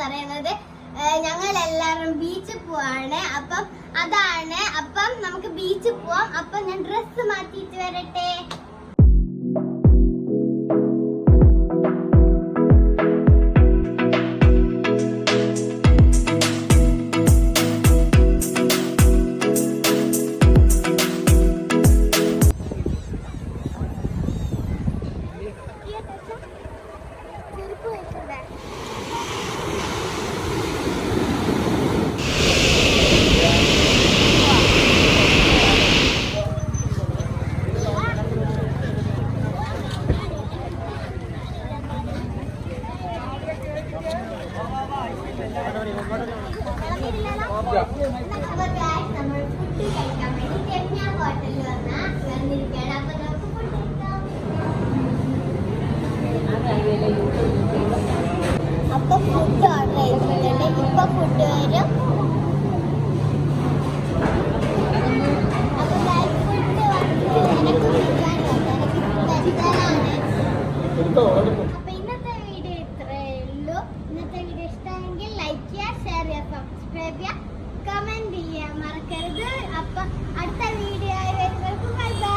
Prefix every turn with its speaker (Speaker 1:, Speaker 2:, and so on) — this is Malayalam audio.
Speaker 1: പറയുന്നത് ഞങ്ങൾ എല്ലാവരും ബീച്ചിൽ പോവാണ്. അപ്പം അതാണ്. അപ്പം നമുക്ക് ബീച്ചിൽ പോവാം. അപ്പം ഞാൻ ഡ്രസ്സ് മാറ്റിയിട്ട് വരട്ടെ. അപ്പൊ ഫുഡ് ഓർഡർ ചെയ്തിട്ടുണ്ട്. ഇപ്പൊ ഫുഡ് വരും. അപ്പൊ ഇന്നത്തെ വീഡിയോ ഇത്രയേ ഉള്ളൂ. ഇന്നത്തെ വീഡിയോ ഇഷ്ടമെങ്കിൽ ലൈക്ക് ചെയ്യുക, ഷെയർ ചെയ്യുക, സബ്സ്ക്രൈബ് ചെയ്യുക, കമന്റ് ചെയ്യാൻ മറക്കരുത്. അപ്പൊ അടുത്ത വീഡിയോ ആയി വരുന്നവർക്ക് ബൈ ബൈ.